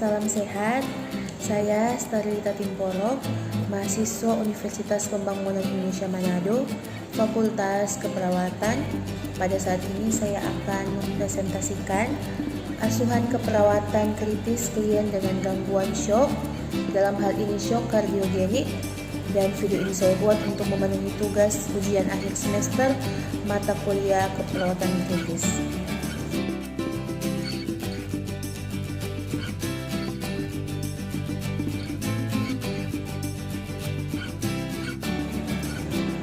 Salam sehat, saya Starlita Timporo, mahasiswa Universitas Pembangunan Indonesia Manado, Fakultas Keperawatan. Pada saat ini saya akan mempresentasikan asuhan keperawatan kritis klien dengan gangguan syok, dalam hal ini syok kardiogenik, dan video ini saya buat untuk memenuhi tugas ujian akhir semester mata kuliah keperawatan kritis.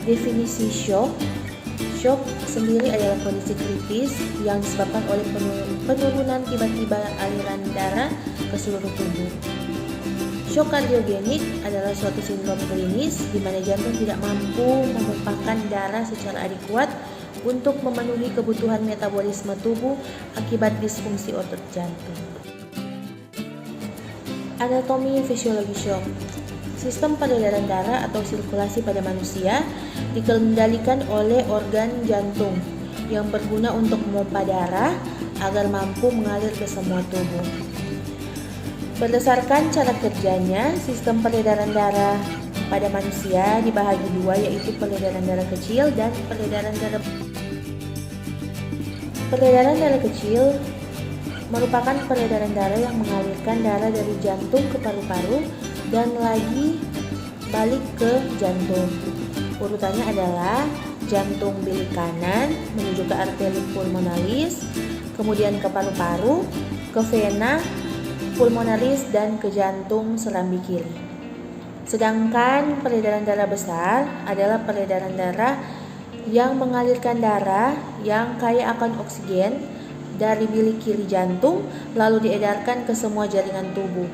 Definisi syok. Syok sendiri adalah kondisi kritis yang disebabkan oleh penurunan tiba-tiba aliran darah ke seluruh tubuh. Syok kardiogenik adalah suatu sindrom klinis di mana jantung tidak mampu memumpahkan darah secara adekuat untuk memenuhi kebutuhan metabolisme tubuh akibat disfungsi otot jantung. Anatomi fisiologi syok. Sistem peredaran darah atau sirkulasi pada manusia dikendalikan oleh organ jantung yang berguna untuk memompa darah agar mampu mengalir ke semua tubuh. Berdasarkan cara kerjanya, sistem peredaran darah pada manusia dibagi dua, yaitu peredaran darah kecil dan peredaran darah. Peredaran darah kecil merupakan peredaran darah yang mengalirkan darah dari jantung ke paru-paru dan lagi balik ke jantung. Urutannya adalah jantung bilik kanan menuju ke arteri pulmonalis, kemudian ke paru-paru, ke vena pulmonalis, dan ke jantung serambi kiri. Sedangkan peredaran darah besar adalah peredaran darah yang mengalirkan darah yang kaya akan oksigen dari bilik kiri jantung lalu diedarkan ke semua jaringan tubuh.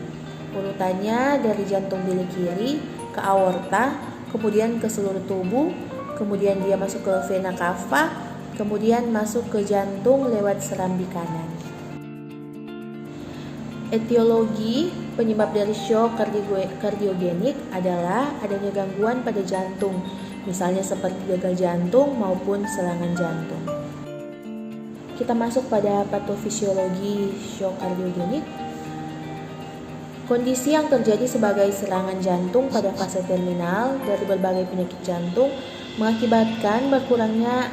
Urutannya dari jantung bilik kiri ke aorta, kemudian ke seluruh tubuh, kemudian dia masuk ke vena cava, kemudian masuk ke jantung lewat serambi kanan. Etiologi penyebab dari syok kardiogenik adalah adanya gangguan pada jantung, misalnya seperti gagal jantung maupun serangan jantung. Kita masuk pada patofisiologi syok kardiogenik. Kondisi yang terjadi sebagai serangan jantung pada fase terminal dari berbagai penyakit jantung mengakibatkan berkurangnya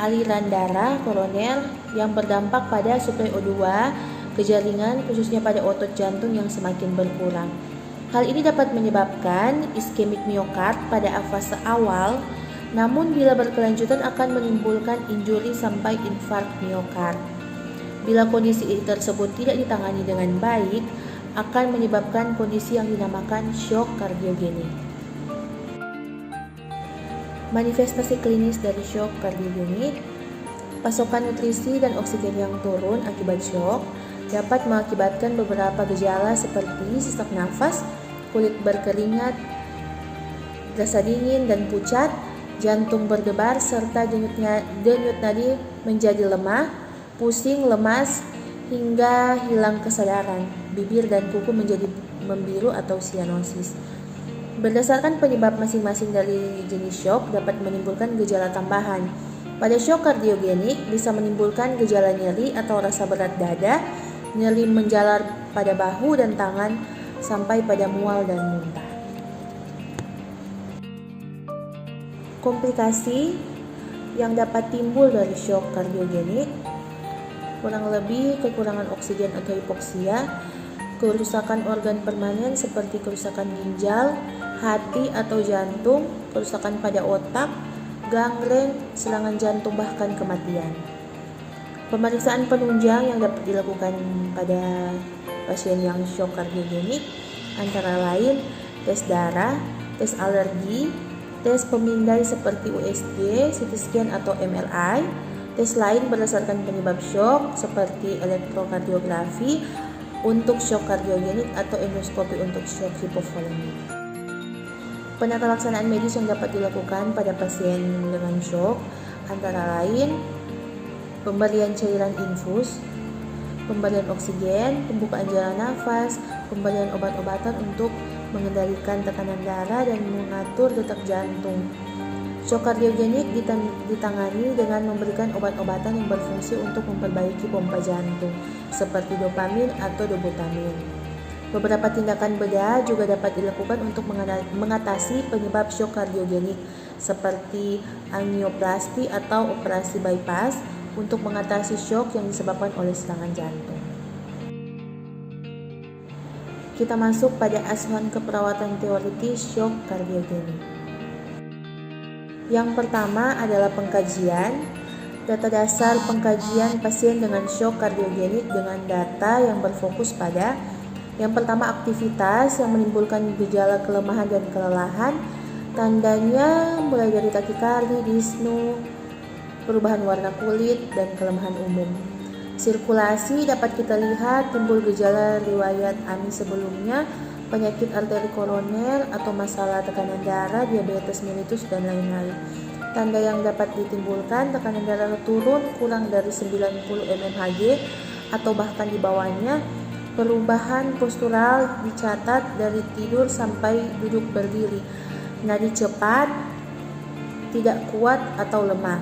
aliran darah koroner yang berdampak pada suplai O2 ke jaringan, khususnya pada otot jantung yang semakin berkurang. Hal ini dapat menyebabkan iskemik miokard pada fase awal, namun bila berkelanjutan akan menimbulkan injuri sampai infark miokard. Bila kondisi tersebut tidak ditangani dengan baik, akan menyebabkan kondisi yang dinamakan syok kardiogenik. Manifestasi klinis dari syok kardiogenik: pasokan nutrisi dan oksigen yang turun akibat syok dapat mengakibatkan beberapa gejala seperti sesak nafas, kulit berkeringat, rasa dingin dan pucat, jantung berdebar, serta denyut nadi menjadi lemah, pusing, lemas, hingga hilang kesadaran. Bibir dan kuku menjadi membiru atau sianosis. Berdasarkan penyebab masing-masing dari jenis syok dapat menimbulkan gejala tambahan. Pada syok kardiogenik bisa menimbulkan gejala nyeri atau rasa berat dada, nyeri menjalar pada bahu dan tangan, sampai pada mual dan muntah. Komplikasi yang dapat timbul dari syok kardiogenik: kurang lebih kekurangan oksigen atau hipoksia, kerusakan organ permanen seperti kerusakan ginjal, hati atau jantung, kerusakan pada otak, gangren, serangan jantung, bahkan kematian. Pemeriksaan penunjang yang dapat dilakukan pada pasien yang syok kardiogenik antara lain tes darah, tes alergi, tes pemindai seperti USG, CT scan atau MRI, tes lain berdasarkan penyebab syok seperti elektrokardiografi untuk syok kardiogenik atau endoskopi untuk syok hipovolemik. Penata laksanaan medis yang dapat dilakukan pada pasien dengan syok antara lain pemberian cairan infus, pemberian oksigen, pembukaan jalan nafas, pemberian obat-obatan untuk mengendalikan tekanan darah dan mengatur detak jantung, Shock kardiogenik ditangani dengan memberikan obat-obatan yang berfungsi untuk memperbaiki pompa jantung, seperti dopamin atau dobutamin. Beberapa tindakan bedah juga dapat dilakukan untuk mengatasi penyebab shock kardiogenik, seperti angioplasti atau operasi bypass untuk mengatasi shock yang disebabkan oleh serangan jantung. Kita masuk pada asuhan keperawatan teoritis shock kardiogenik. Yang pertama adalah pengkajian. Data dasar pengkajian pasien dengan shock kardiogenik dengan data yang berfokus pada yang pertama aktivitas yang menimbulkan gejala kelemahan dan kelelahan. Tandanya mulai dari takikardi, dyspnea, perubahan warna kulit, dan kelemahan umum. Sirkulasi dapat kita lihat timbul gejala riwayat AMI sebelumnya, penyakit arteri koroner atau masalah tekanan darah, diabetes mellitus, dan lain-lain. Tanda yang dapat ditimbulkan tekanan darah turun kurang dari 90 mmHg atau bahkan di bawahnya. Perubahan postural dicatat dari tidur sampai duduk berdiri. Nadi cepat, tidak kuat atau lemah.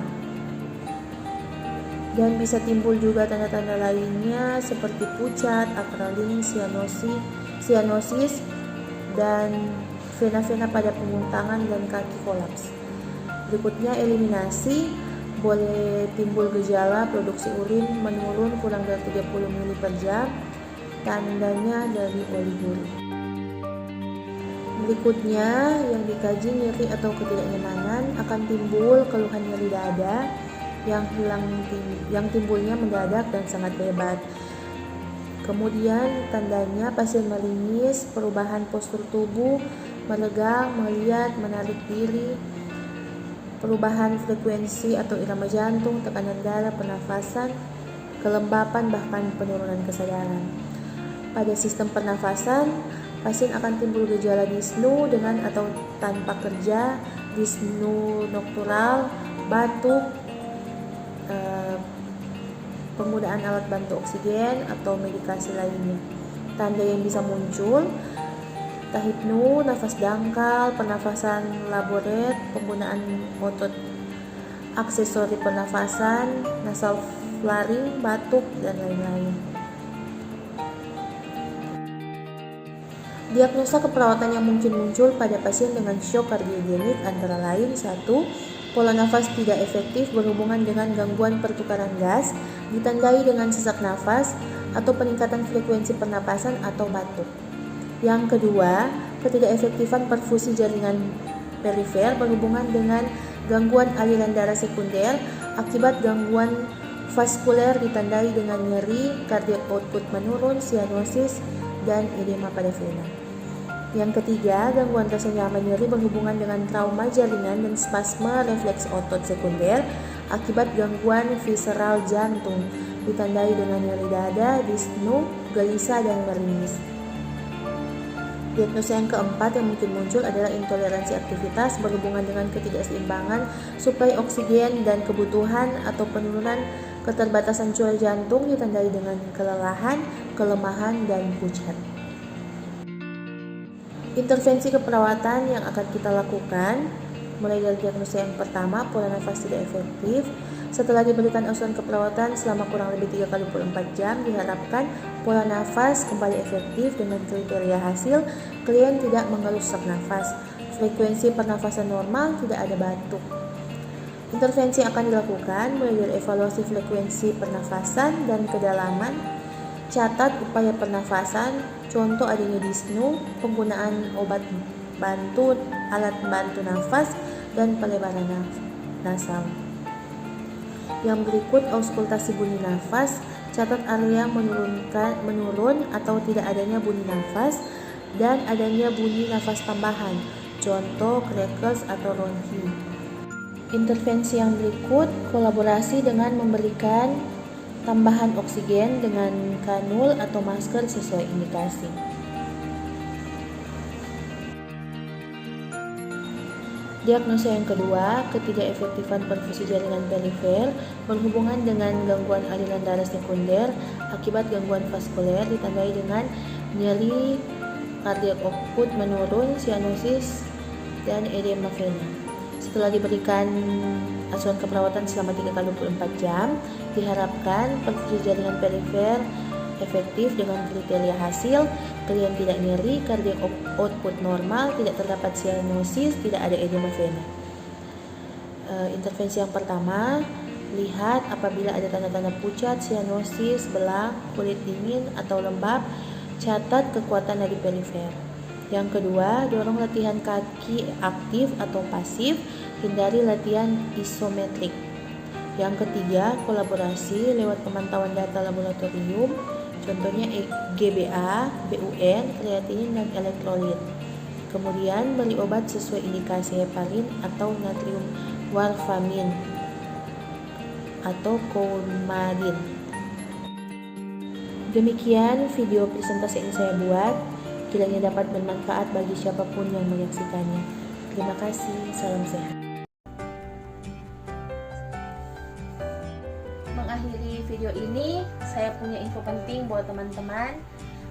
Dan bisa timbul juga tanda-tanda lainnya seperti pucat, akraling, sianosis, dan vena-vena pada punggung tangan dan kaki kolaps. Berikutnya eliminasi, boleh timbul gejala produksi urin menurun kurang dari 30 ml per jam, tandanya dari oliguria. Berikutnya yang dikaji nyeri atau ketidaknyamanan, akan timbul keluhan nyeri dada yang timbulnya mendadak dan sangat hebat. Kemudian tandanya pasien meringis, perubahan postur tubuh, melegang, melihat, menarik diri, perubahan frekuensi atau irama jantung, tekanan darah, pernafasan, kelembapan, bahkan penurunan kesadaran. Pada sistem pernafasan, pasien akan timbul gejala dyspnea dengan atau tanpa kerja, dyspnea noktural, batuk, penggunaan alat bantu oksigen atau medikasi lainnya. Tanda yang bisa muncul, tahipnu, nafas dangkal, pernafasan laboret, penggunaan otot aksesori pernafasan, nasal flaring, batuk, dan lain-lain. Diagnosa keperawatan yang mungkin muncul pada pasien dengan shock kardiogenik antara lain 1. Pola nafas tidak efektif berhubungan dengan gangguan pertukaran gas, ditandai dengan sesak nafas atau peningkatan frekuensi pernapasan atau batuk. Yang kedua, ketidakefektifan perfusi jaringan perifer berhubungan dengan gangguan aliran darah sekunder akibat gangguan vaskuler ditandai dengan nyeri, cardiac output menurun, sianosis, dan edema pada vena. Yang ketiga, gangguan rasa nyaman nyeri berhubungan dengan trauma jaringan dan spasme refleks otot sekunder akibat gangguan visceral jantung, ditandai dengan nyeri dada, dyspnea, gelisah, dan meringis. Diagnosa yang keempat yang mungkin muncul adalah intoleransi aktivitas berhubungan dengan ketidakseimbangan suplai oksigen dan kebutuhan atau penurunan keterbatasan cura jantung, ditandai dengan kelelahan, kelemahan, dan pucat. Intervensi keperawatan yang akan kita lakukan mulai dari diagnosa yang pertama, pola nafas tidak efektif. Setelah diberikan asuhan keperawatan selama kurang lebih 3 kali 24 jam, diharapkan pola nafas kembali efektif dengan kriteria hasil klien tidak mengeluh sesak nafas, frekuensi pernafasan normal, tidak ada batuk. Intervensi yang akan dilakukan mulai dari evaluasi frekuensi pernafasan dan kedalaman, catat upaya pernafasan, contoh adanya dyspnea, penggunaan obat bantu, alat bantu nafas, dan pelebaran nasal. Yang berikut auskultasi bunyi nafas, catat area menurun atau tidak adanya bunyi nafas dan adanya bunyi nafas tambahan, contoh crackles atau ronhi. Intervensi yang berikut kolaborasi dengan memberikan tambahan oksigen dengan kanul atau masker sesuai indikasi. Diagnosa yang kedua, ketidakefektifan perfusi jaringan perifer berhubungan dengan gangguan aliran darah sekunder akibat gangguan vaskuler, ditandai dengan nyeri, cardiac output menurun, sianosis, dan edema vena. Setelah diberikan asuhan keperawatan selama 3x24 jam, diharapkan perfusi jaringan perifer efektif dengan kriteria hasil, klien tidak nyeri, kardiak output normal, tidak terdapat sianosis, tidak ada edema vena. Intervensi yang pertama, lihat apabila ada tanda-tanda pucat, sianosis, belang, kulit dingin atau lembab, catat kekuatan nadi perifer. Yang kedua, dorong latihan kaki aktif atau pasif, hindari latihan isometrik. Yang ketiga, kolaborasi lewat pemantauan data laboratorium, contohnya GBA, BUN, kreatinin, dan elektrolit. Kemudian, beri obat sesuai indikasi heparin atau natrium warfarin atau coumadin. Demikian video presentasi yang saya buat. Kiranya dapat bermanfaat bagi siapapun yang menyaksikannya. Terima kasih, salam sehat. Mengakhiri video ini, saya punya info penting buat teman-teman.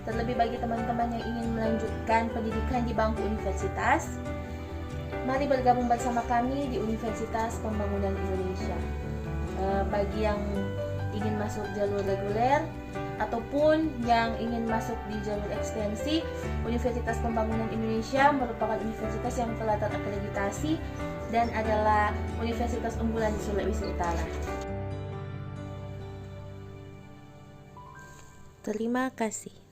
Terlebih bagi teman-teman yang ingin melanjutkan pendidikan di bangku universitas, mari bergabung bersama kami di Universitas Pembangunan Indonesia. Bagi yang ingin masuk jalur reguler ataupun yang ingin masuk di jalur ekstensi, Universitas Pembangunan Indonesia merupakan universitas yang telah terakreditasi dan adalah universitas unggulan di Sulawesi Utara. Terima kasih.